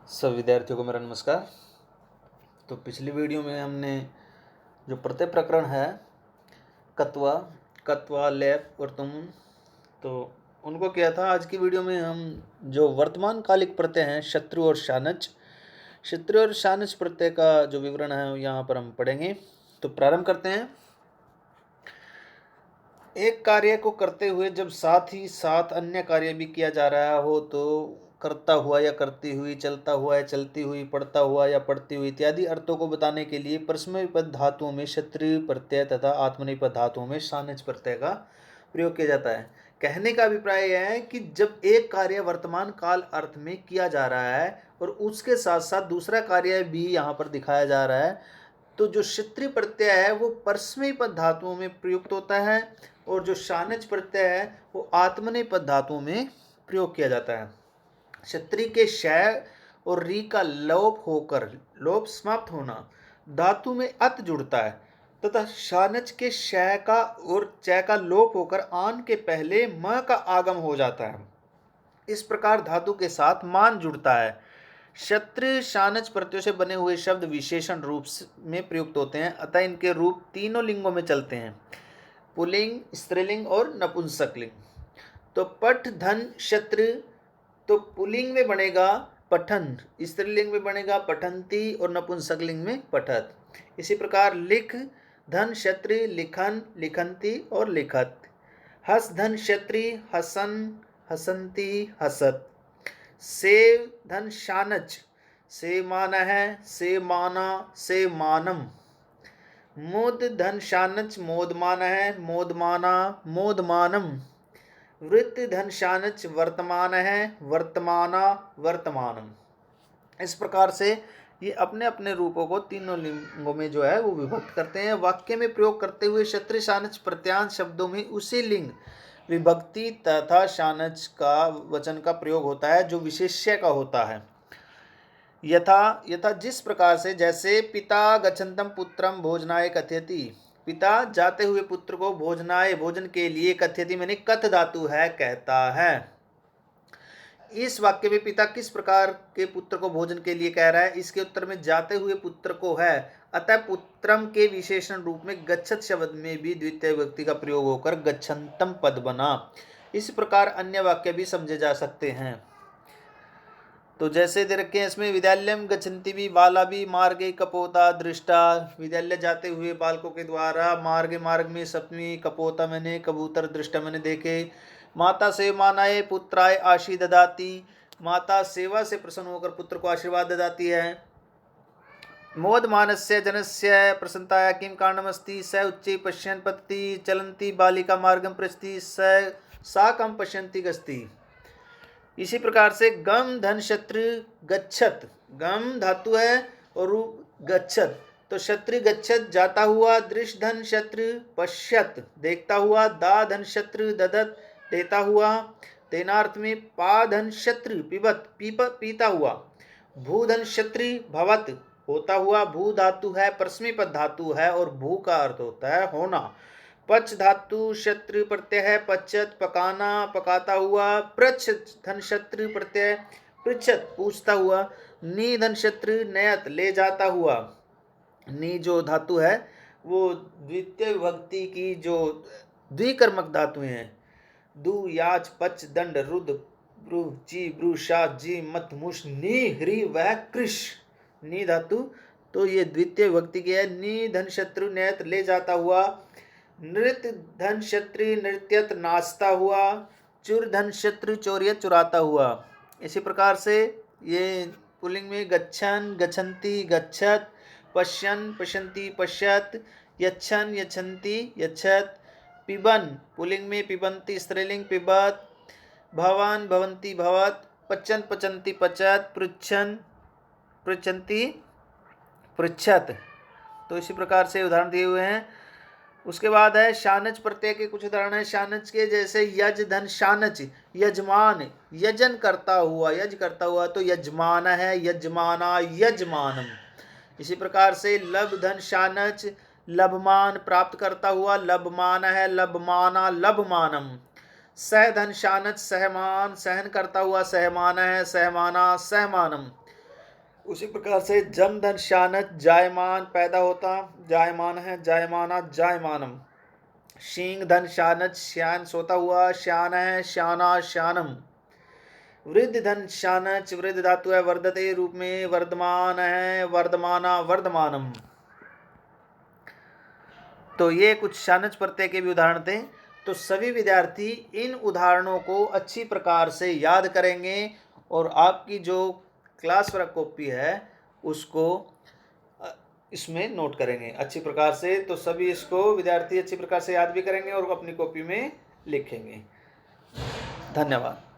सब विद्यार्थियों को मेरा नमस्कार। तो पिछली वीडियो में हमने जो प्रत्यय प्रकरण है कत्वा कत्वा लेप और तुम, तो उनको किया था। आज की वीडियो में हम जो वर्तमान कालिक प्रत्यय हैं शत्रु और शानच प्रत्यय का जो विवरण है यहाँ पर हम पढ़ेंगे। तो प्रारंभ करते हैं। एक कार्य को करते हुए जब साथ ही साथ अन्य कार्य भी किया जा रहा हो तो करता हुआ या करती हुई, चलता हुआ या चलती हुई, पढ़ता हुआ या पढ़ती हुई इत्यादि अर्थों को बताने के लिए परस्मैपद धातुओं में क्षत्रिय प्रत्यय तथा आत्मनेपद धातुओं में शानच प्रत्यय का प्रयोग किया जाता है। कहने का अभिप्राय यह है कि जब एक कार्य वर्तमान काल अर्थ में किया जा रहा है और उसके साथ साथ दूसरा कार्य भी यहाँ पर दिखाया जा रहा है, तो जो क्षत्रिय प्रत्यय है वो परस्मैपद धातुओं में प्रयुक्त होता है और जो शानच प्रत्यय है वो आत्मनेपद धातुओं में प्रयोग किया जाता है। क्षत्रिय के क्षय और री का लोप होकर, लोप समाप्त होना, धातु में अत जुड़ता है तथा शानच के क्षय का और चय का लोप होकर आन के पहले म का आगम हो जाता है। इस प्रकार धातु के साथ मान जुड़ता है। क्षत्रिय शानच प्रत्ययों से बने हुए शब्द विशेषण रूप में प्रयुक्त होते हैं, अतः इनके रूप तीनों लिंगों में चलते हैं, पुल्लिंग, स्त्रीलिंग और नपुंसकलिंग। तो पठ धन क्षत्रिय तो पुल्लिंग में बनेगा पठन, स्त्रीलिंग में बनेगा पठंती और नपुंसकलिंग में पठत। इसी प्रकार लिख धन क्षत्रिय लिखन, लिखंती और लिखत। हस धन क्षत्रिय हसन, हसंती, हसत। सेव धन शानच से माना है, से माना, से मानम। मोद धन शानच मोदमान है, मोदमाना, मोदमानम। वृत्ति धन शानच वर्तमान है, वर्तमाना, वर्तमानम। इस प्रकार से ये अपने अपने रूपों को तीनों लिंगों में जो है वो विभक्त करते हैं। वाक्य में प्रयोग करते हुए क्षत्रिय शानच प्रत्यांश शब्दों में उसी लिंग विभक्ति तथा शानच का वचन का प्रयोग होता है जो विशेष्य का होता है। यथा यथा जिस प्रकार से, जैसे पिता गच्छन्तम पुत्रम भोजनाय कथयति, पिता जाते हुए पुत्र को भोजनाय भोजन के लिए, कथयति मैंने कथ धातु है कहता है। इस वाक्य में पिता किस प्रकार के पुत्र को भोजन के लिए कह रहा है, इसके उत्तर में जाते हुए पुत्र को है, अतः पुत्रम के विशेषण रूप में गच्छत शब्द में भी द्वितीय विभक्ति का प्रयोग होकर गच्छन्तम पद बना। इस प्रकार अन्य वाक्य भी समझे जा सकते हैं। तो जैसे दे रखे हैं इसमें, विद्यालयम गच्छन्ति भी बाला भी मार्गे कपोता दृष्टा, विद्यालय जाते हुए बालकों के द्वारा, मार्ग मार्ग में सप्तमी, कपोता मैंने कबूतर, दृष्टा मैंने देखे। माता से मानाए पुत्राय आशी ददाती, माता सेवा से प्रसन्न होकर पुत्र को आशीर्वाद ददाती है। मोद मानस्य जनस्य प्रसन्नताया किम कारणमस्ति, स उच्चे पश्यन् पतति, चलन्ति बालिका मार्गम पृच्छति, सा कम पश्यन्ति गस्ति। इसी प्रकार से गम धन शत्रु गच्छत, गम धातु है और गच्छत, तो क्षत्रिय गच्छत जाता हुआ, दृश धन शत्रु पश्यत देखता हुआ, दा धन शत्रु ददत देता हुआ, तेनार्थ में पा धन शत्रु पिबत पीता हुआ, भू धन क्षत्रिय भवत होता हुआ, भू धातु है परस्मैपद धातु है और भू का अर्थ होता है होना। पच धातु क्षत्रिय प्रत्यय है, पचत पकाना, पकाता हुआ। पृच्छ धन क्षत्रिय प्रत्यय पृच्छत पूछता हुआ। नी धन क्षत्रिय नयत ले जाता हुआ। नी जो धातु है वो द्वितीय विभक्ति की जो द्विकर्मक धातुएं हैं, दु, याच, पच, दंड, रुद, ब्रु, जी, ब्रु, शा, जी, मत, मुष, नी, ह्री, वह, कृष, नी धातु, तो ये द्वितीय विभक्ति की है। नी धन शत्रु नयत ले जाता हुआ। नृत्य धन क्षत्रिय नृत्यत नाचता हुआ। चुर धन क्षत्रिय चोरियत चुराता हुआ। इसी प्रकार से ये पुल्लिंग में गच्छन गच्छन्ति गच्छत, पश्यन् पश्यन्ति पश्यत, यच्छन यच्छन्ति यच्छत। पिबन पुल्लिंग में पिबन्ति, स्त्रीलिंग पिबत। भवान भवन्ति भवत, पचन पचन्ति पचत, पृच्छन पृच्छन्ति पृच्छत। तो इसी प्रकार से उदाहरण दिए हुए हैं। उसके बाद है शानच प्रत्यय के कुछ उदाहरण है शानच के, जैसे यज धन शानच यजमान, यजन करता हुआ, यज करता हुआ तो यजमान है, यजमाना, यजमानम। इसी प्रकार से लब धन शानच लभमान प्राप्त करता हुआ, लभमान है, लभमाना, लभमानम। सह धन शानच सहमान सहन करता हुआ, सहमाना है, सहमाना, सहमानम। उसी प्रकार से जम धन शानच जायमान पैदा होता, जायमान है, जायमाना जायमानम। शींग धन शानच श्यान सोता हुआ, श्यान है, श्याना श्यानम। वृद्ध धन शानच वृद्ध धातु है वर्धते रूप में, वर्धमान है, वर्धमाना वर्धमानम। तो ये कुछ शानच प्रत्यय के भी उदाहरण थे। तो सभी विद्यार्थी इन उदाहरणों को अच्छी प्रकार से याद करेंगे और आपकी जो क्लास वर्क कॉपी है उसको इसमें नोट करेंगे अच्छी प्रकार से। तो सभी इसको विद्यार्थी अच्छी प्रकार से याद भी करेंगे और अपनी कॉपी में लिखेंगे। धन्यवाद।